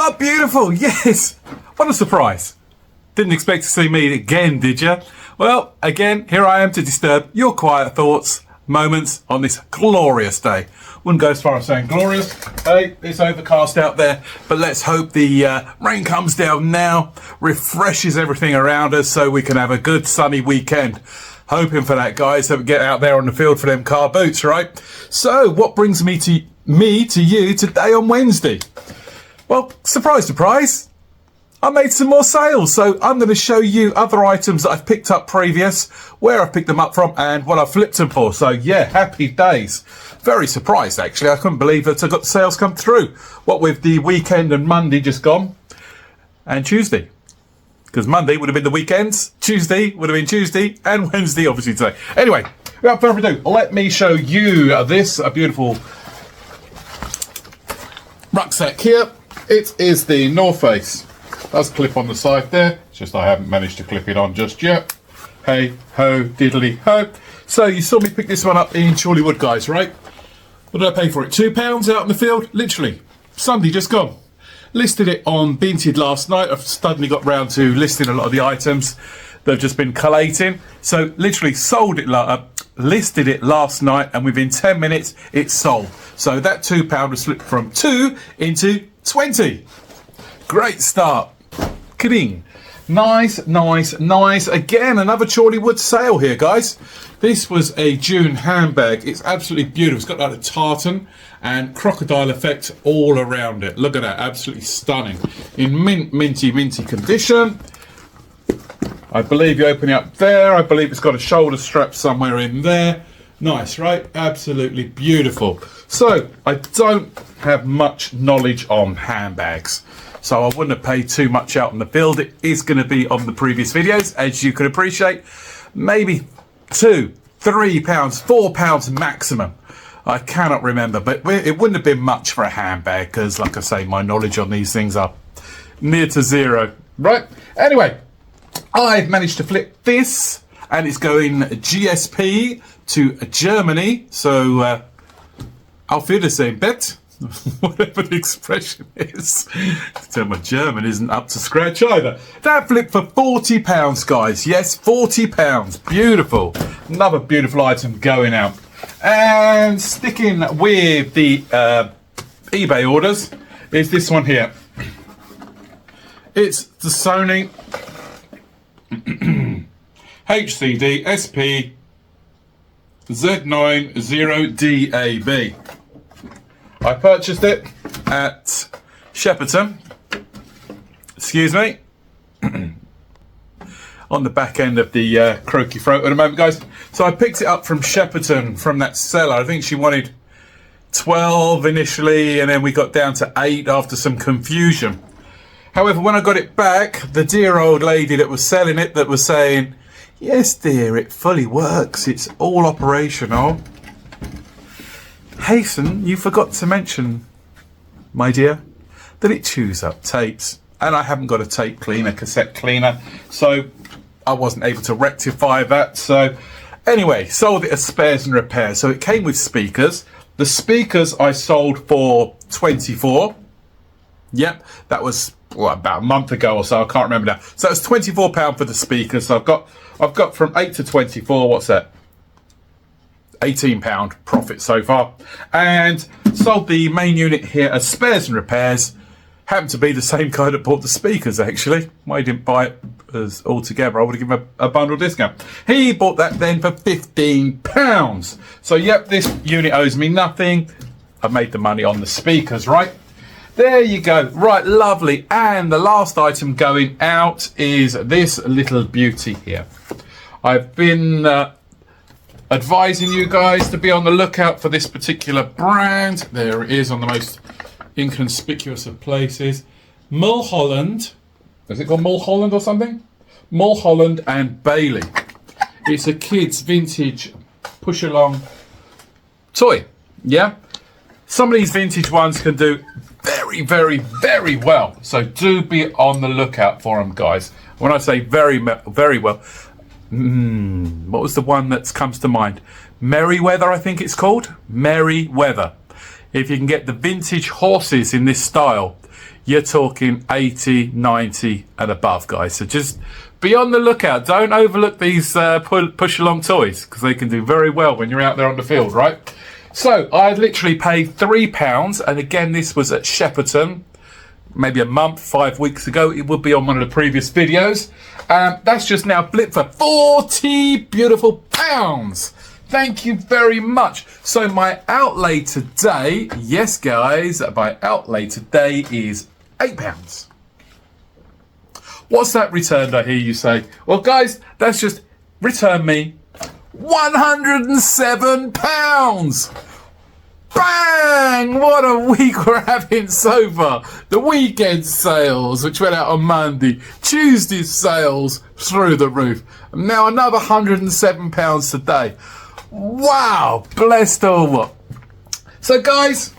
Oh, beautiful. Yes. What a surprise. Didn't expect to see me again, did you? Well, again, here I am to disturb your quiet thoughts, moments on this glorious day. Wouldn't go as far as saying glorious. Hey, it's overcast out there, but let's hope the rain comes down now, refreshes everything around us so we can have a good sunny weekend. Hoping for that, guys, so we get out there on the field for them car boots, right? So what brings me to you today on Wednesday? Well, surprise, surprise, I made some more sales. So I'm going to show you other items that I've picked up previous, where I've picked them up from and what I've flipped them for. So yeah, happy days. Very surprised, actually. I couldn't believe that I got the sales come through. What with the weekend and Monday just gone and Tuesday. Because Monday would have been the weekends, Tuesday would have been Tuesday, and Wednesday obviously today. Anyway, without further ado, let me show you this, a beautiful rucksack here. It is the North Face. Does clip on the side there, it's just I haven't managed to clip it on just yet. Hey ho diddly ho. So you saw me pick this one up in Chorleywood, guys, right? What did I pay for it? £2 out in the field, literally. Sunday just gone. Listed it on Vinted last night. I've suddenly got round to listing a lot of the items that have just been collating. So literally sold it, listed it last night, and within 10 minutes it's sold. So that £2 was slipped from 2 into 20. Great start. Kidding. Nice, nice, nice. Again, another Chorleywood sale here, guys. This was a June handbag. It's absolutely beautiful. It's got like a tartan and crocodile effect all around it. Look at that, absolutely stunning. In minty condition. I believe you open it up there. I believe it's got a shoulder strap somewhere in there. Nice, right? Absolutely beautiful. So, I don't have much knowledge on handbags, so I wouldn't have paid too much out in the field. It is going to be on the previous videos, as you can appreciate. Maybe £2, £3, £4 maximum. I cannot remember, but it wouldn't have been much for a handbag because, like I say, my knowledge on these things are near to zero. Right? Anyway, I've managed to flip this, and it's going GSP to Germany. So, auf Wiedersehen, bet. Whatever the expression is. So my German isn't up to scratch either. That flipped for £40, guys. Yes, £40. Beautiful. Another beautiful item going out. And sticking with the eBay orders is this one here. It's the Sony HCD SP Z90DAB. I purchased it at Shepperton, excuse me, on the back end of the croaky throat at the moment, guys. So I picked it up from Shepperton, from that seller. I think she wanted 12 initially, and then we got down to 8 after some confusion. However, when I got it back, the dear old lady that was selling it, that was saying, yes dear, it fully works, it's all operational. Hasten, you forgot to mention, my dear, that it chews up tapes, and I haven't got a tape cleaner, cassette cleaner, so I wasn't able to rectify that. So anyway, sold it as spares and repairs. So it came with speakers. The speakers I sold for 24. Yep, that was about a month ago or so. I can't remember now. So it's £24 for the speakers. So I've got from 8 to 24. What's that? £18 profit so far, and sold the main unit here as spares and repairs. Happened to be the same guy that bought the speakers, actually. Why he didn't buy it as all together? I would have given him a bundle discount. He bought that then for £15. So yep, this unit owes me nothing. I've made the money on the speakers, right? There you go. Right, lovely. And the last item going out is this little beauty here. I've been advising you guys to be on the lookout for this particular brand. There it is on the most inconspicuous of places. Mulholland. Is it called Mulholland or something? Mulholland and Bailey. It's a kid's vintage push-along toy. Yeah? Some of these vintage ones can do very, very, very well. So do be on the lookout for them, guys. When I say very, very well, what was the one that comes to mind? Merryweather, I think it's called. Merryweather. if you can get the vintage horses in this style, you're talking 80, 90 and above, guys. So just be on the lookout. Don't overlook these push along toys, because they can do very well when you're out there on the field, right? So I literally paid £3, and again, this was at Shepperton, maybe a month, 5 weeks ago. It would be on one of the previous videos. That's just now blipped for 40 beautiful pounds. Thank you very much. So my outlay today, yes guys, my outlay today is £8. What's that returned, I hear you say? Well guys, that's just returned me £107. Bang! What a week we're having so far. The weekend sales, which went out on Monday. Tuesday's sales through the roof. And now another £107 today. Wow! Blessed or what? So guys,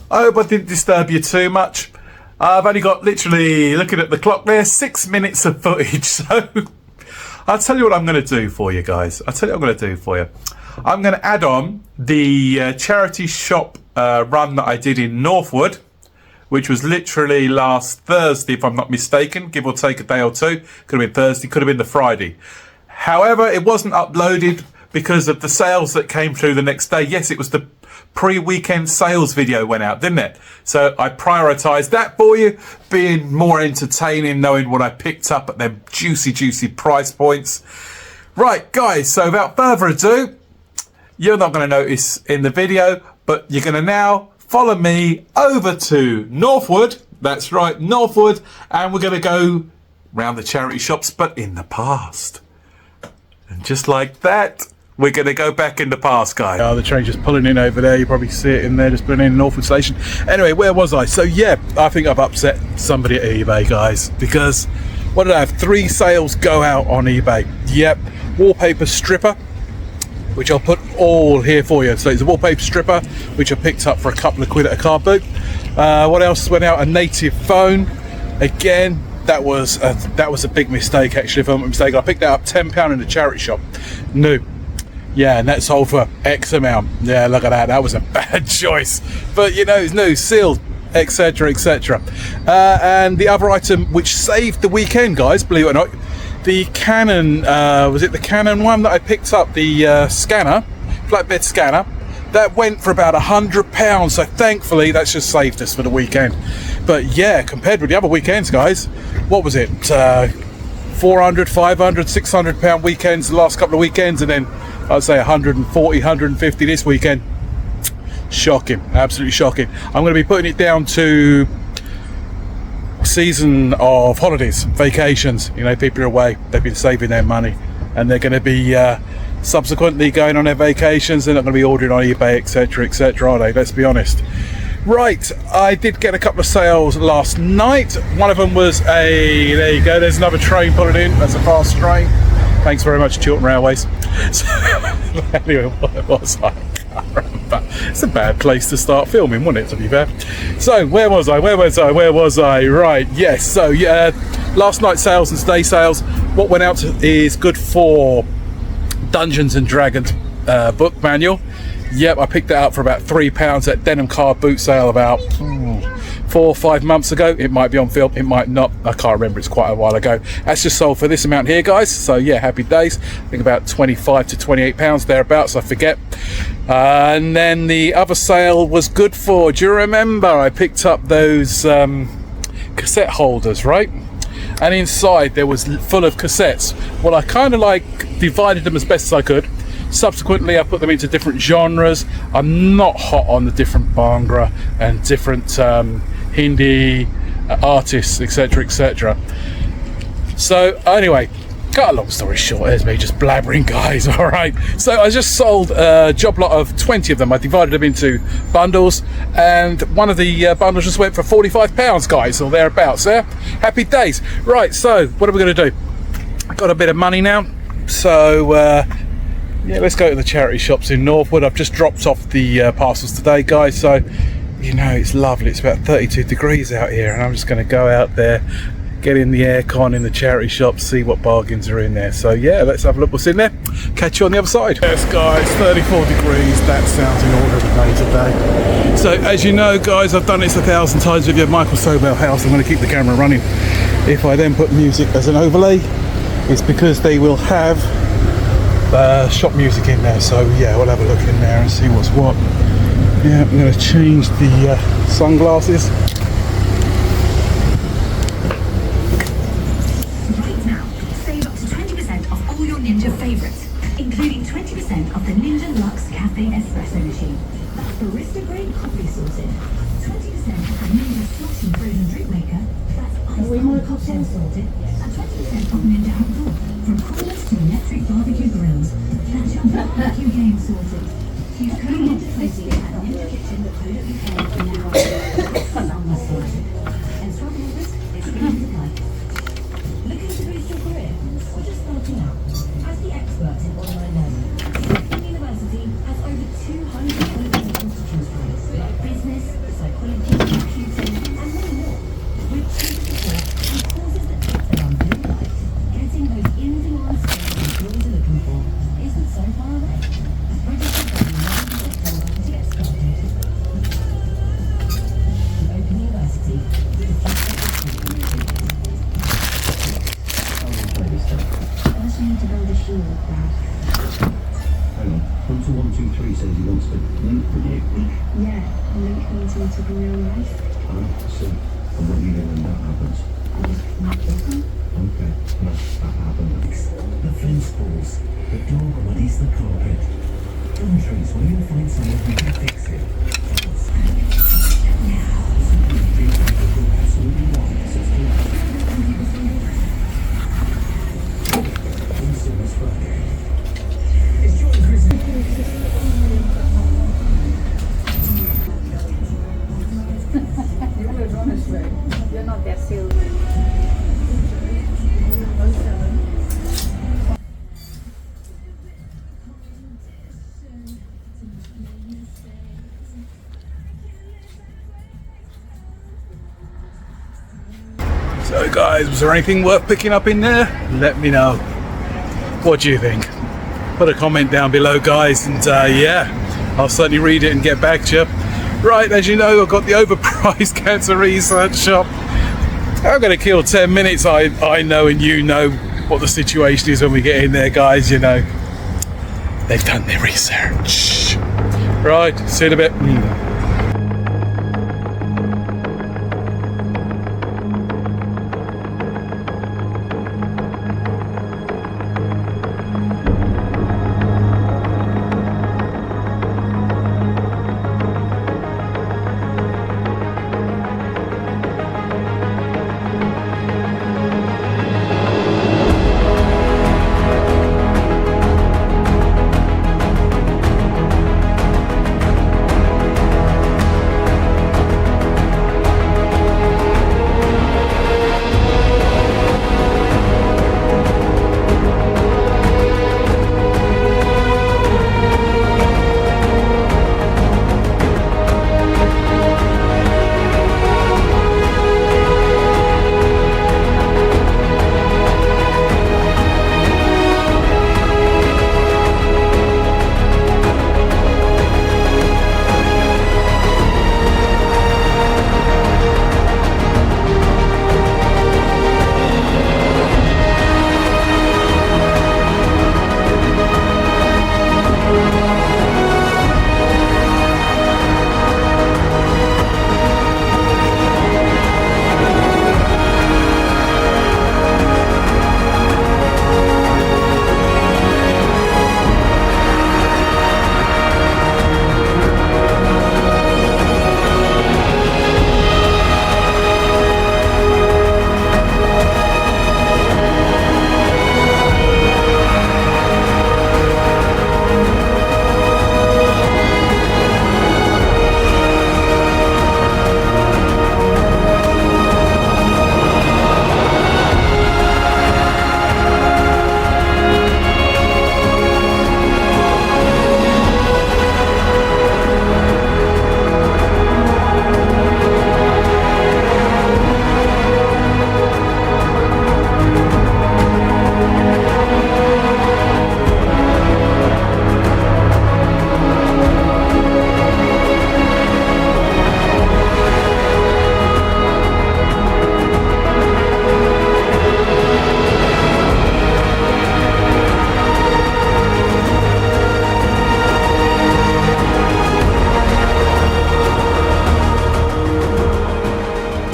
I hope I didn't disturb you too much. I've only got, literally, looking at the clock there, 6 minutes of footage. So I'll tell you what I'm going to do for you guys. I'll tell you what I'm going to do for you. I'm going to add on the charity shop run that I did in Northwood, which was literally last Thursday, if I'm not mistaken, give or take a day or two. Could have been Thursday, could have been the Friday. However, it wasn't uploaded because of the sales that came through the next day. Yes, it was the pre-weekend sales video went out, didn't it? So I prioritised that for you, being more entertaining, knowing what I picked up at them juicy, juicy price points. Right, guys, so without further ado, you're not going to notice in the video, but you're going to now follow me over to Northwood. That's right, Northwood. And we're going to go round the charity shops, but in the past. And just like that, we're going to go back in the past, guys. Oh, the train's just pulling in over there. You probably see it in there, just pulling in Northwood Station. Anyway, where was I? So, yeah, I think I've upset somebody at eBay, guys. Because, what did I have? 3 sales go out on eBay. Yep, wallpaper stripper, which I'll put all here for you. So it's a wallpaper stripper, which I picked up for a couple of quid at a car boot. What else went out? A native phone. Again, that was a big mistake, actually, if I'm not mistaken. I picked that up £10 in the charity shop. New. Yeah, and that sold for X amount. Yeah, look at that. That was a bad choice. But, you know, it's new, sealed, etc., etc. And the other item, which saved the weekend, guys, believe it or not, the Canon, was it the Canon one that I picked up, the scanner, flatbed scanner, that went for about £100, so thankfully that's just saved us for the weekend. But yeah, compared with the other weekends, guys, what was it, 400, 500, £600 weekends the last couple of weekends, and then I'd say 140, 150 this weekend. Shocking, absolutely shocking. I'm going to be putting it down to season of holidays, vacations. You know, people are away, they've been saving their money, and they're going to be subsequently going on their vacations. They're not going to be ordering on eBay, etc., etc., are they? Let's be honest. Right, I did get a couple of sales last night. One of them was there you go, there's another train pulling in. That's a fast train. Thanks very much, Chiltern Railways. So, anyway, what was I? It's a bad place to start filming, wasn't it, to be fair? So where was I? Right, yes, so yeah, last night's sales and today's sales. What went out is good for Dungeons and Dragons book manual. Yep, I picked that up for about £3 at Denham car boot sale about 4 or 5 months ago. It might be on film, it might not, I can't remember, it's quite a while ago. That's just sold for this amount here, guys, so yeah, happy days. I think about £25 to £28 thereabouts, I forget. And then the other sale was good for, do you remember I picked up those cassette holders, right? And inside there was full of cassettes. Well, I kind of like divided them as best as I could. Subsequently, I put them into different genres. I'm not hot on the different Bhangra and different Hindi artists, etc., etc. So anyway, cut a long story short, there's me just blabbering, guys. All right, so I just sold a job lot of 20 of them. I divided them into bundles, and one of the bundles just went for £45, guys, or thereabouts. There, happy days. Right, so what are we going to do? I've got a bit of money now, so yeah, let's go to the charity shops in Northwood. I've just dropped off the parcels today, guys, so you know it's lovely. It's about 32 degrees out here, and I'm just going to go out there, get in the aircon in the charity shop, see what bargains are in there. So yeah, let's have a look what's in there. Catch you on the other side. Yes guys, 34 degrees, that sounds in order of the day today. So as you know guys, I've done this 1,000 times with your Michael Sobel house. I'm going to keep the camera running. If I then put music as an overlay, it's because they will have shop music in there. So yeah, we'll have a look in there and see what's what. Yeah, I'm going to change the sunglasses. Right now, save up to 20% off all your Ninja favourites, including 20% off the Ninja Luxe Cafe Espresso machine. That's barista grade coffee sorted. 20% off the Ninja Slushy frozen drink maker. That's ice cold cocktail sorted. And 20% off Ninja Outdoor. From coolers to electric barbecue grills. That's your barbecue game sorted. Use code Ninja20 at ninjakitchen.co.uk for now. That's sorted. And struggle with this, it's free to apply. Looking to boost your career? Or just starting out? As the expert in online learning, the university has over 200 qualifications to choose from, like business, psychology, computing, and many more. With tutor support and courses that fit around your life, getting those in-demand skills you're always looking for isn't so far away. Register to get started. Open University. First you need to build a shield, Dad. Hang on. Hunter 123 says he wants to link with you. Yeah, link me to in real life. Oh, I see. And what do you do when that happens? I just might kill them. Okay, no, that happens. The fence falls. The dog muddies the carpet. Countries where you'll find someone who can fix it. You're not that silly. So guys, was there anything worth picking up in there? Let me know. What do you think? Put a comment down below guys, and yeah, I'll certainly read it and get back to you. Right, as you know, I've got the overpriced cancer research shop. I'm going to kill 10 minutes. I know and you know what the situation is when we get in there guys, you know. They've done their research. Right, see you in a bit.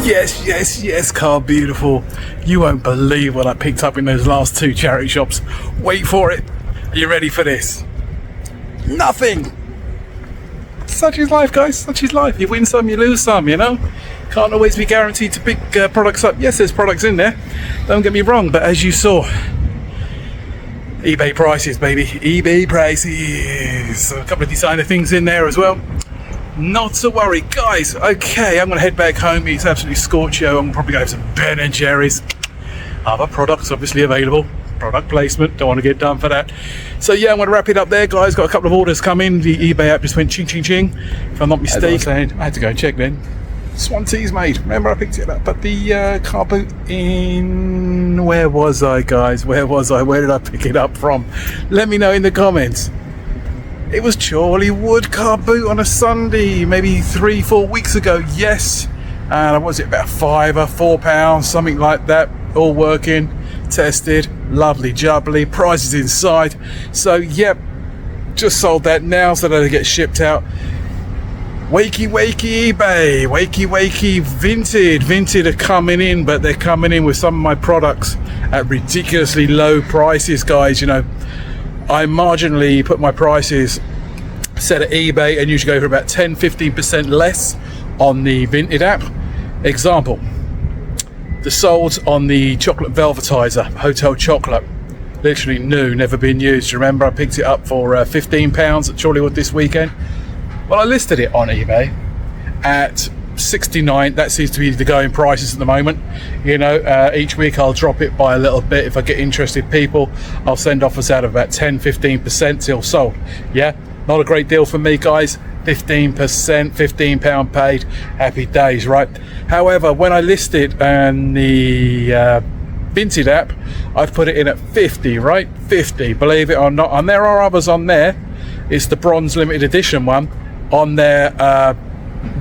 Yes, yes, yes, car beautiful. You won't believe what I picked up in those last 2 charity shops. Wait for it. Are you ready for this? Nothing. Such is life, guys. Such is life. You win some, you lose some, you know. Can't always be guaranteed to pick products up. Yes, there's products in there. Don't get me wrong, but as you saw, eBay prices, baby. eBay prices. A couple of designer things in there as well. Not to worry, guys. Okay, I'm going to head back home. It's absolutely scorcho. I'm probably going to have some Ben and Jerry's. Other products obviously available. Product placement. Don't want to get done for that. So yeah, I'm going to wrap it up there, guys. Got a couple of orders come in. The eBay app just went ching, ching, ching. If I'm not mistaken, I had to go and check then. Swansea's made. Remember, I picked it up. But the car boot in... Where was I, guys? Where was I? Where did I pick it up from? Let me know in the comments. It was Chorley Wood car boot on a Sunday, maybe 3-4 weeks ago. Yes. And what was it, about £4, something like that. All working, tested, lovely jubbly, prices inside. So, yep, just sold that now so that it gets shipped out. Wakey eBay, wakey Vinted are coming in, but they're coming in with some of my products at ridiculously low prices, guys. You know, I marginally put my prices set at eBay and usually go for about 10-15% less on the Vinted app. Example, the solds on the chocolate velvetizer, Hotel Chocolate, literally new, never been used. Remember, I picked it up for £15 at Chorley Wood this weekend. Well, I listed it on eBay at 69. That seems to be the going prices at the moment. You know, each week I'll drop it by a little bit. If I get interested people, I'll send offers out of about 10-15% till sold. Yeah, not a great deal for me, guys. 15%, £15 paid, happy days, right? However, when I list it on the Vinted app, I've put it in at 50, right? 50, believe it or not. And there are others on there. It's the bronze limited edition one on there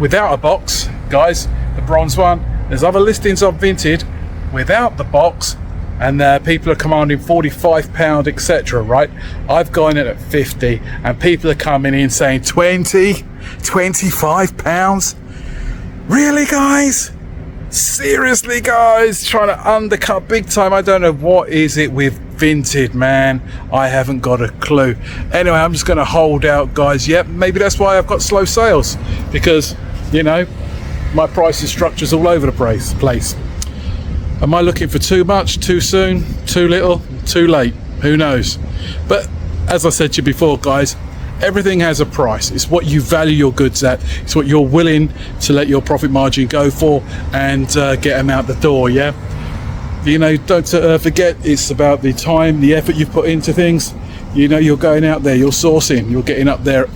without a box, guys, the bronze one. There's other listings on Vinted without the box, and people are commanding £45, etc. right? I've gone in at 50, and people are coming in saying £25. Really, guys? Seriously, guys? Trying to undercut big time. I don't know what is it with Vinted, man. I haven't got a clue. Anyway, I'm just going to hold out, guys. Yep, maybe that's why I've got slow sales, because, you know, my pricing structure's all over the place. Am I looking for too much, too soon, too little, too late? Who knows? But as I said to you before, guys, everything has a price. It's what you value your goods at. It's what you're willing to let your profit margin go for and get them out the door, yeah? You know, don't forget, it's about the time, the effort you've put into things. You know, you're going out there, you're sourcing, you're getting up there at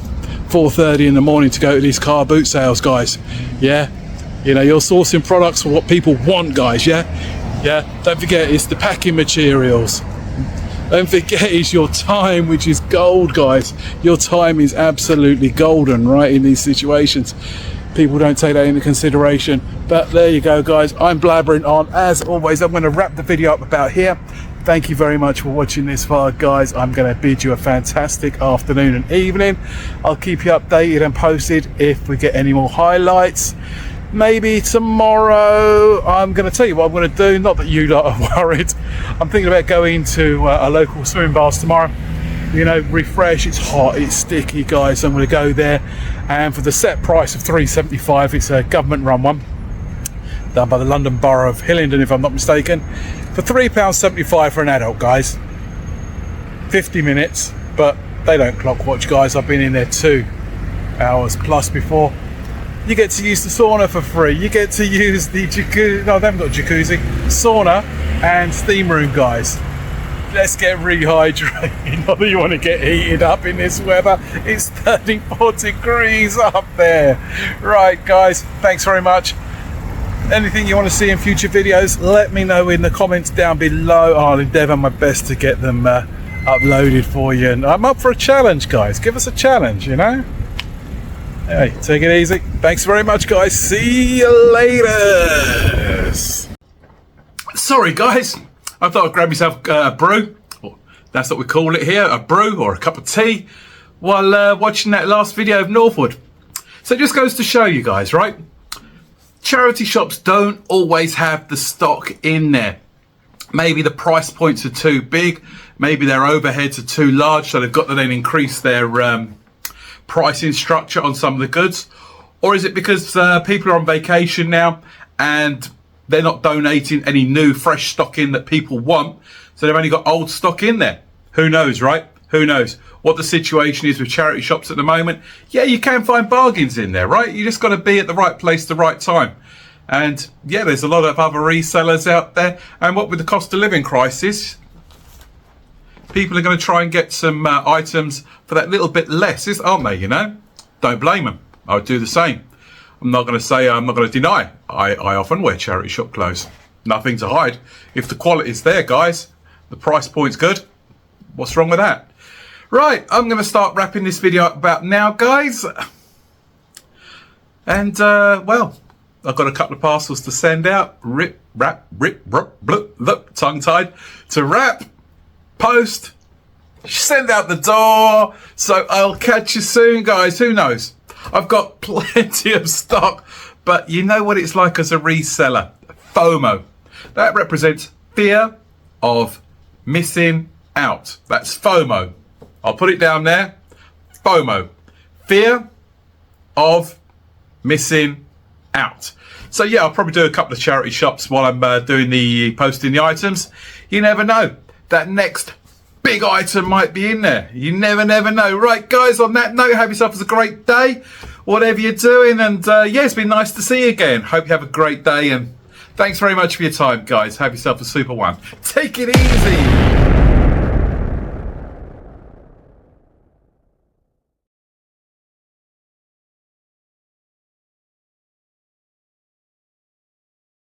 4:30 in the morning to go to these car boot sales, guys. Yeah? You know, you're sourcing products for what people want, guys, yeah? Yeah? Don't forget, it's the packing materials. Don't forget, it's your time, which is gold, guys. Your time is absolutely golden, right, in these situations. People don't take that into consideration. But there you go, guys. I'm blabbering on. As always, I'm going to wrap the video up about here. Thank you very much for watching this far, guys. I'm going to bid you a fantastic afternoon and evening. I'll keep you updated and posted if we get any more highlights. Maybe tomorrow I'm going to tell you what I'm going to do. Not that you lot are worried. I'm thinking about going to a local swimming bath tomorrow. You know, refresh. It's hot, it's sticky, guys. So I'm going to go there, and for the set price of £3.75, it's a government run one done by the London Borough of Hillingdon, if I'm not mistaken, for £3.75 for an adult, guys. 50 minutes, but they don't clock watch, guys. I've been in there 2 hours plus before. You get to use the sauna for free. You get to use the jacuzzi. No, they haven't got a jacuzzi. Sauna and steam room, guys. Let's get rehydrated. Not that you want to get heated up in this weather. It's 34 degrees up there. Right, guys. Thanks very much. Anything you want to see in future videos, let me know in the comments down below. I'll endeavour my best to get them uploaded for you. And I'm up for a challenge, guys. Give us a challenge, you know? Hey, take it easy. Thanks very much, guys. See you later. Sorry, guys. I thought I'd grab myself a brew. That's what we call it here, a brew or a cup of tea, while watching that last video of Northwood. So it just goes to show you guys, right? charity shops don't always have the stock in there. Maybe the price points are too big, maybe their overheads are too large, so they've got to then increase their pricing structure on some of the goods. Or is it because people are on vacation now and they're not donating any new fresh stock in that people want, so they've only got old stock in there? Who knows, right? Who knows what the situation is with charity shops at the moment? Yeah, you can find bargains in there, right? You just got to be at the right place at the right time. And yeah, there's a lot of other resellers out there. And what with the cost of living crisis, people are going to try and get some items for that little bit less, aren't they? You know, don't blame them. I would do the same. I'm not going to say, I'm not going to deny. I often wear charity shop clothes. Nothing to hide. If the quality's there, guys, the price point's good. What's wrong with that? Right, I'm going to start wrapping this video up about now, guys. And, well, I've got a couple of parcels to send out. Tongue-tied. To wrap, post, send out the door. So I'll catch you soon, guys. Who knows? I've got plenty of stock, but you know what it's like as a reseller. FOMO. That represents fear of missing out. That's FOMO. I'll put it down there. FOMO. Fear of missing out. So yeah, I'll probably do a couple of charity shops while I'm doing the posting the items. You never know. That next big item might be in there. You never know. Right, guys, on that note, have yourself a great day, whatever you're doing. And yeah, it's been nice to see you again. Hope you have a great day. And thanks very much for your time, guys. Have yourself a super one. Take it easy.